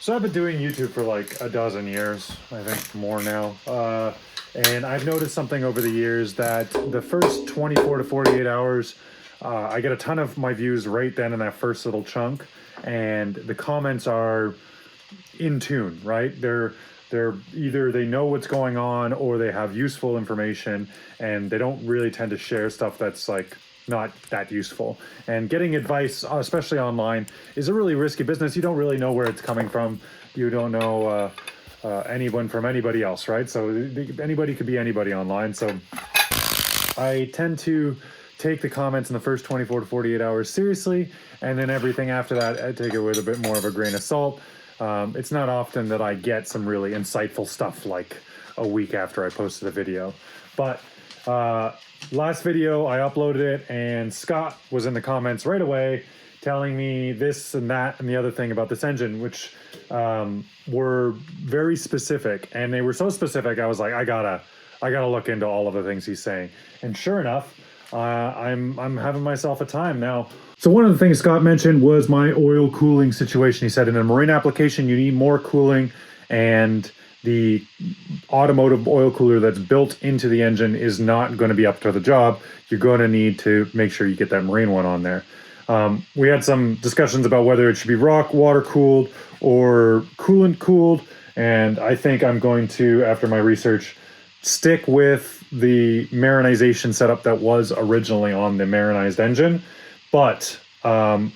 So I've been doing YouTube for like a dozen years, I think more now. And I've noticed something over the years that the first 24 to 48 hours, I get a ton of my views right then in that first little chunk. And the comments are in tune, right? They're either they know what's going on or they have useful information, and they don't really tend to share stuff that's like not that useful. And getting advice, especially online, is a really risky business. You don't really know where it's coming from. You don't know anyone from anybody else, right? So anybody could be anybody online. So I tend to take the comments in the first 24 to 48 hours seriously, and then everything after that, I take it with a bit more of a grain of salt. It's not often that I get some really insightful stuff like a week after I posted a video. But last video, I uploaded it, and Scott was in the comments right away telling me this and that and the other thing about this engine, which were very specific. And they were so specific, I was like, I gotta look into all of the things he's saying. And sure enough, I'm having myself a time now. So one of the things Scott mentioned was my oil cooling situation. He said in a marine application, you need more cooling, and the automotive oil cooler that's built into the engine is not going to be up to the job. You're going to need to make sure you get that marine one on there. We had some discussions about whether it should be rock water cooled or coolant cooled, and I think I'm going to, after my research, stick with the marinization setup that was originally on the marinized engine. But I'm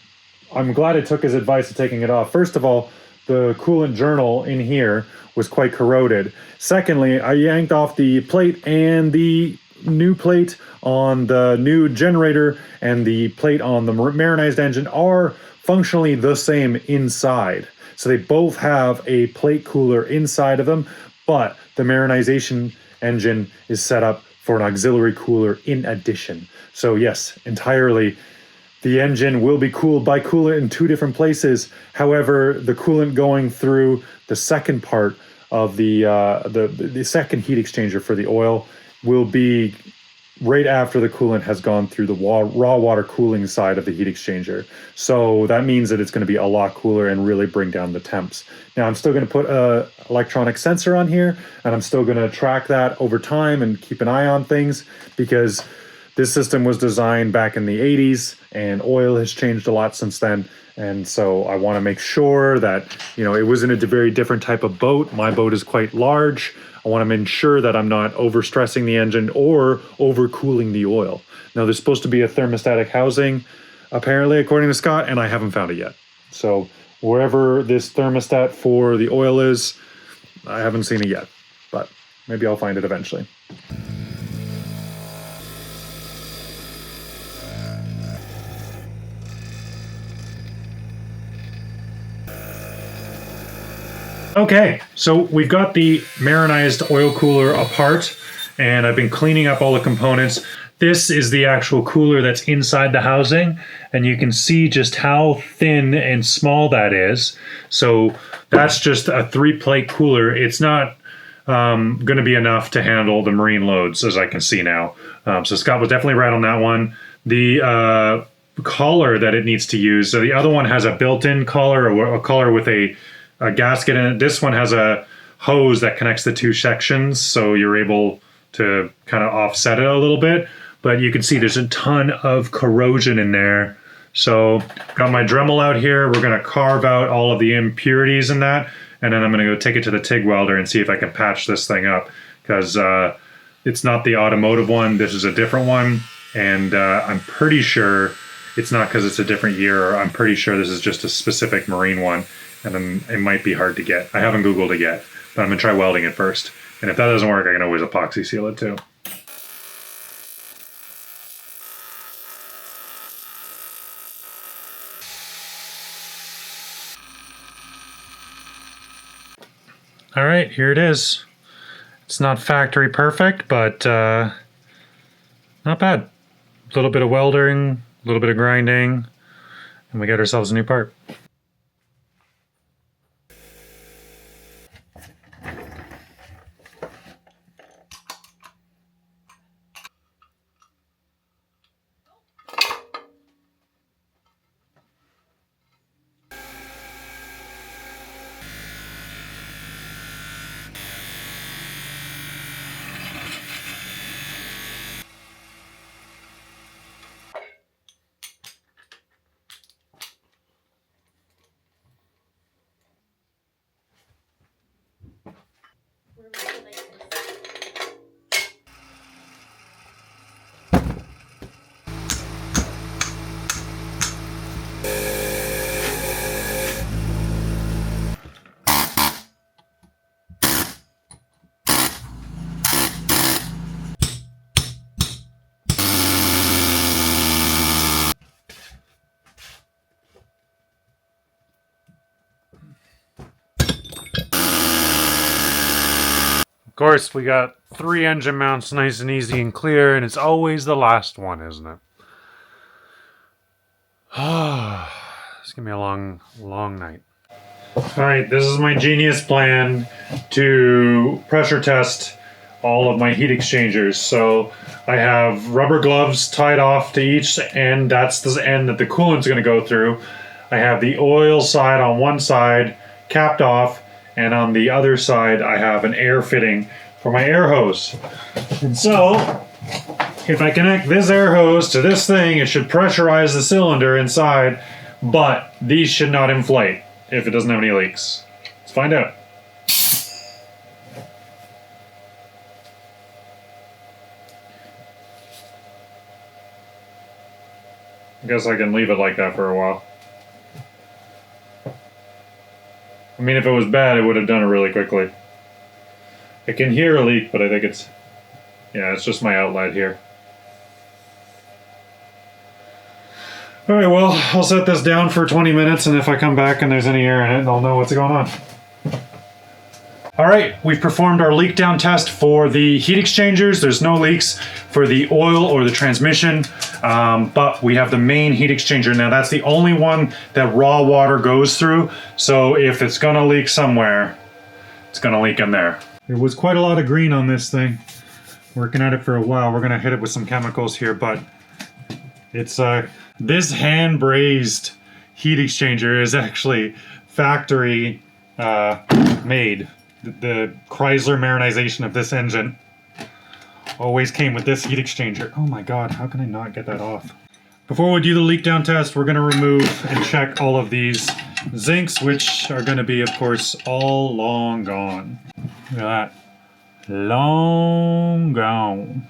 glad I took his advice of taking it off. First of all, the coolant journal in here was quite corroded. Secondly, I yanked off the plate, and the new plate on the new generator and the plate on the marinized engine are functionally the same inside. So they both have a plate cooler inside of them, but the marinization engine is set up for an auxiliary cooler in addition. So yes, entirely, the engine will be cooled by coolant in two different places. However, the coolant going through the second part of the second heat exchanger for the oil will be right after the coolant has gone through the raw water cooling side of the heat exchanger. So that means that it's going to be a lot cooler and really bring down the temps. Now I'm still going to put a electronic sensor on here, and I'm still going to track that over time and keep an eye on things, because this system was designed back in the 80s and oil has changed a lot since then. And so I want to make sure that, it was in a very different type of boat. My boat is quite large. I want to ensure that I'm not overstressing the engine or overcooling the oil. Now, there's supposed to be a thermostatic housing, apparently, according to Scott, and I haven't found it yet. So wherever this thermostat for the oil is, I haven't seen it yet, but maybe I'll find it eventually. Okay, so we've got the marinized oil cooler apart, and I've been cleaning up all the components. This is the actual cooler that's inside the housing, and you can see just how thin and small that is. So that's just a 3-plate cooler. It's not going to be enough to handle the marine loads, as I can see now. So Scott was definitely right on that one. The collar that it needs to use, so the other one has a built-in collar, or a collar with a gasket in it. This one has a hose that connects the two sections, so you're able to kind of offset it a little bit. But you can see there's a ton of corrosion in there. So got my Dremel out here. We're going to carve out all of the impurities in that, and then I'm going to go take it to the TIG welder and see if I can patch this thing up, because it's not the automotive one. This is a different one, and I'm pretty sure it's not because it's a different year. I'm pretty sure this is just a specific marine one, and then it might be hard to get. I haven't Googled it yet, but I'm going to try welding it first. And if that doesn't work, I can always epoxy seal it too. All right, here it is. It's not factory perfect, but not bad. A little bit of welding, a little bit of grinding, and we got ourselves a new part. course, we got 3 engine mounts nice and easy and clear, and it's always the last one, isn't it? It's gonna be a long, long night. Alright, this is my genius plan to pressure test all of my heat exchangers. So I have rubber gloves tied off to each end. That's the end that the coolant's going to go through. I have the oil side on one side capped off, and on the other side I have an air fitting for my air hose. And so if I connect this air hose to this thing, it should pressurize the cylinder inside, but these should not inflate if it doesn't have any leaks. Let's find out. I guess I can leave it like that for a while. I mean, if it was bad, it would have done it really quickly. I can hear a leak, but I think it's... yeah, it's just my outlet here. Alright, well, I'll set this down for 20 minutes, and if I come back and there's any air in it, I'll know what's going on. Alright, we've performed our leak down test for the heat exchangers. There's no leaks for the oil or the transmission, but we have the main heat exchanger. Now, that's the only one that raw water goes through, so if it's gonna leak somewhere, it's gonna leak in there. There was quite a lot of green on this thing. Working at it for a while. We're gonna hit it with some chemicals here, but it's this hand brazed heat exchanger is actually factory made. The Chrysler marinization of this engine always came with this heat exchanger. Oh my god, how can I not get that off? Before we do the leak down test, we're gonna remove and check all of these zincs, which are gonna be, of course, all long gone. Look at that. Long gone.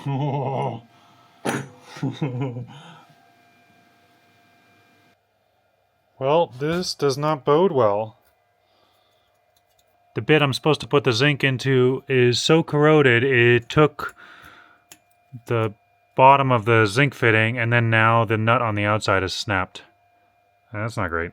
Oh. Well, this does not bode well. The bit I'm supposed to put the zinc into is so corroded, it took the bottom of the zinc fitting, and then now the nut on the outside is snapped. That's not great.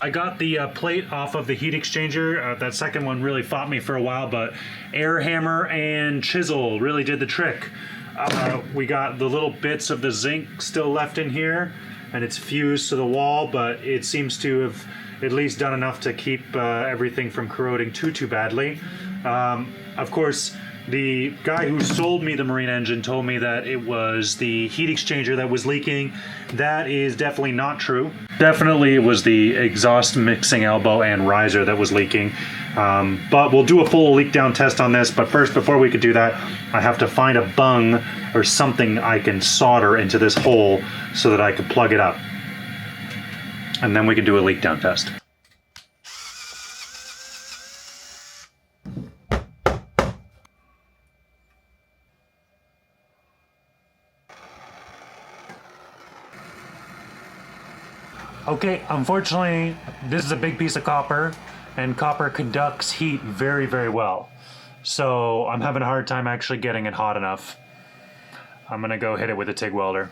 I got the plate off of the heat exchanger. That second one really fought me for a while, but air hammer and chisel really did the trick. We got the little bits of the zinc still left in here, and it's fused to the wall, but it seems to have at least done enough to keep everything from corroding too badly. Of course, the guy who sold me the Marine engine told me that it was the heat exchanger that was leaking. That is definitely not true. Definitely it was the exhaust mixing elbow and riser that was leaking. But we'll do a full leak down test on this. But first, before we could do that, I have to find a bung or something I can solder into this hole so that I can plug it up. And then we can do a leak down test. Okay, unfortunately, this is a big piece of copper, and copper conducts heat very well. So I'm having a hard time actually getting it hot enough. I'm gonna go hit it with a TIG welder.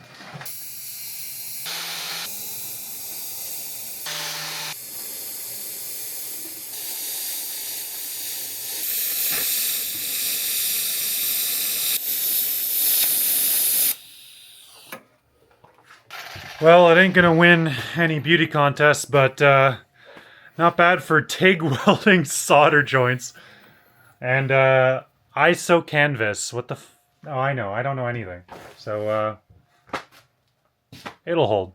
Well, it ain't gonna win any beauty contests, but not bad for TIG welding solder joints. And ISO canvas. What the oh, I know. I don't know anything. So it'll hold.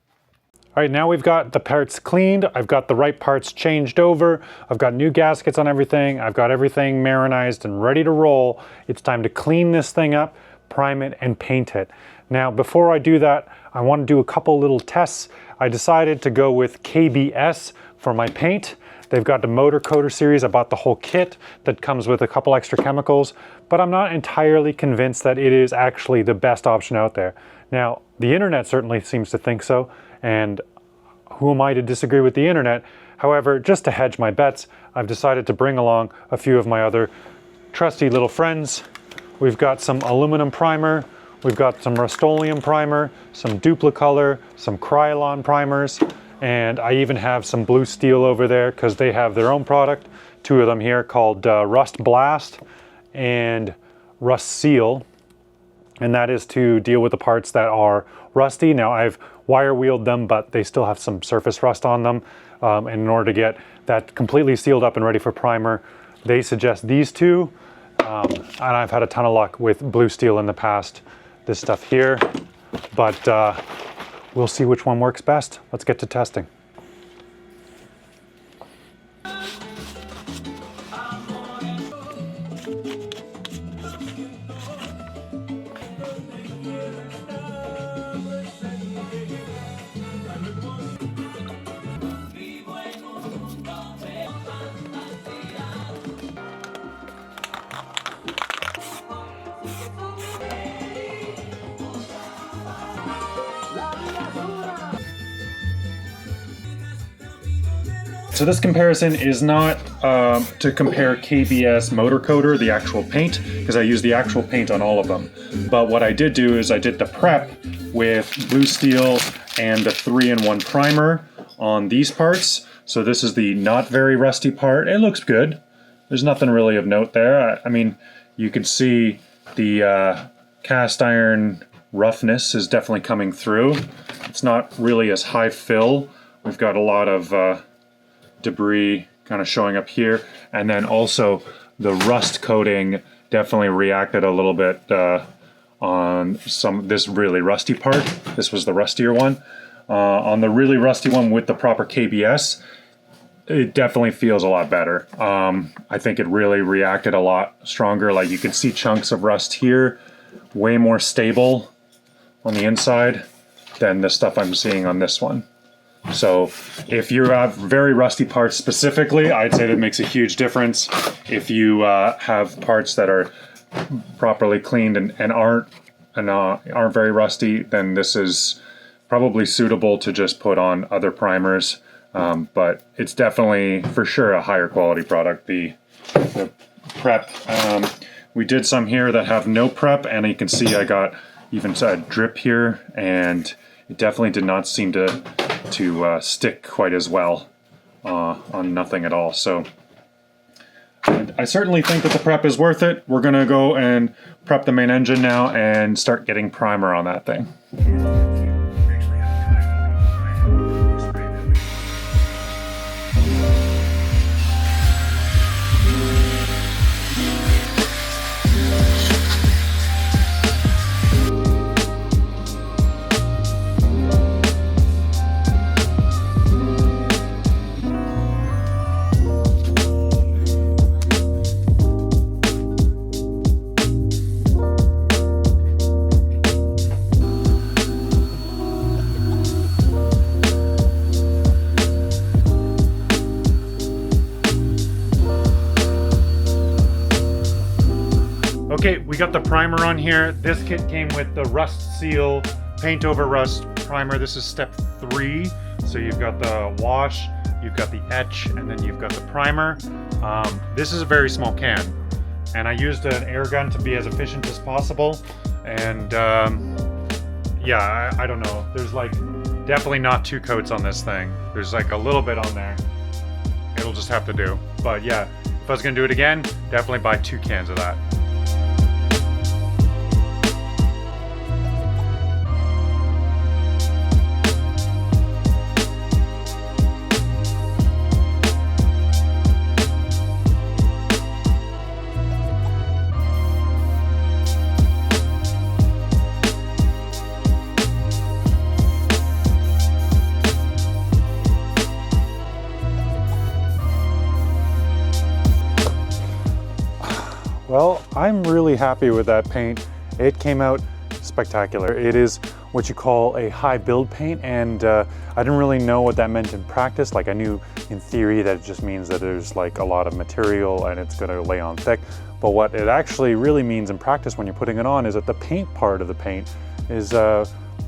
All right, now we've got the parts cleaned. I've got the right parts changed over. I've got new gaskets on everything. I've got everything marinized and ready to roll. It's time to clean this thing up, prime it, and paint it. Now, before I do that, I want to do a couple little tests. I decided to go with KBS for my paint. They've got the Motor Coater series. I bought the whole kit that comes with a couple extra chemicals, but I'm not entirely convinced that it is actually the best option out there. Now, the internet certainly seems to think so, and who am I to disagree with the internet? However, just to hedge my bets, I've decided to bring along a few of my other trusty little friends. We've got some aluminum primer, we've got some Rust-Oleum primer, some Duplicolor, some Krylon primers, and I even have some Blue Steel over there because they have their own product, two of them here called Rust Blast and Rust Seal, and that is to deal with the parts that are rusty. Now I've wire wheeled them, but they still have some surface rust on them. And in order to get that completely sealed up and ready for primer, they suggest these two. And I've had a ton of luck with Blue Steel in the past, this stuff here, but we'll see which one works best. Let's get to testing. So this comparison is not to compare KBS Motor Coater, the actual paint, because I use the actual paint on all of them. But what I did do is I did the prep with Blue Steel and the 3-in-1 primer on these parts. So this is the not very rusty part. It looks good. There's nothing really of note there. I mean, you can see the cast iron roughness is definitely coming through. It's not really as high fill. We've got a lot of debris kind of showing up here, and then also the rust coating definitely reacted a little bit on this really rusty part. This was the rustier one. On the really rusty one with the proper KBS, it definitely feels a lot better. I think it really reacted a lot stronger. Like you can see chunks of rust here, way more stable on the inside than the stuff I'm seeing on this one. So if you have very rusty parts specifically, I'd say that makes a huge difference. If you have parts that are properly cleaned and aren't very rusty, then this is probably suitable to just put on other primers. But it's definitely, for sure, a higher quality product. The prep, we did some here that have no prep, and you can see I got even a drip here, and it definitely did not seem to stick quite as well on nothing at all. So I certainly think that the prep is worth it. We're gonna go and prep the main engine now and start getting primer on that thing. Okay, we got the primer on here. This kit came with the Rust Seal Paint Over Rust primer. This is step 3. So you've got the wash, you've got the etch, and then you've got the primer. This is a very small can, and I used an air gun to be as efficient as possible. And yeah, I don't know. There's like definitely not 2 coats on this thing. There's like a little bit on there. It'll just have to do. But yeah, if I was gonna do it again, definitely buy 2 cans of that. Well, I'm really happy with that paint. It came out spectacular. It is what you call a high build paint, and I didn't really know what that meant in practice. Like I knew in theory that it just means that there's like a lot of material and it's gonna lay on thick. But what it actually really means in practice when you're putting it on is that the paint part of the paint is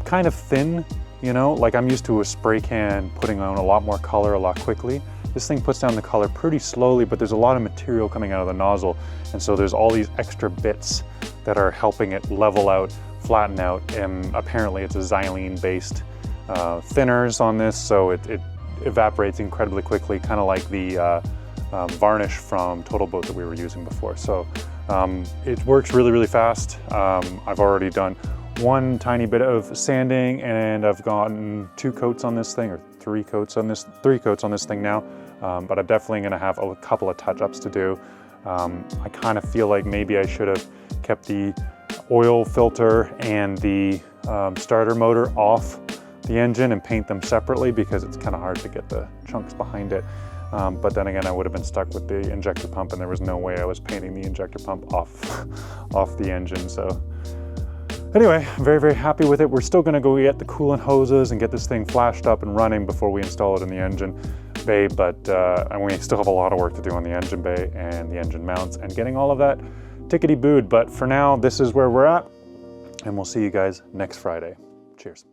kind of thin. you know? Like I'm used to a spray can putting on a lot more color a lot quickly. This thing puts down the color pretty slowly, but there's a lot of material coming out of the nozzle. And so there's all these extra bits that are helping it level out, flatten out, and apparently it's a xylene based thinners on this, so it evaporates incredibly quickly, kind of like the varnish from Total Boat that we were using before. So it works really, really fast. I've already done one tiny bit of sanding, and I've gotten 2 coats on this thing, or 3 coats on this thing now. But I'm definitely gonna have a couple of touch-ups to do. I kind of feel like maybe I should have kept the oil filter and the starter motor off the engine and paint them separately, because it's kind of hard to get the chunks behind it. But then again, I would have been stuck with the injector pump, and there was no way I was painting the injector pump off the engine. So anyway, I'm very, very happy with it. We're still gonna go get the coolant hoses and get this thing flashed up and running before we install it in the engine bay, and we still have a lot of work to do on the engine bay and the engine mounts and getting all of that tickety-booed. But for now, this is where we're at, and we'll see you guys next Friday. Cheers.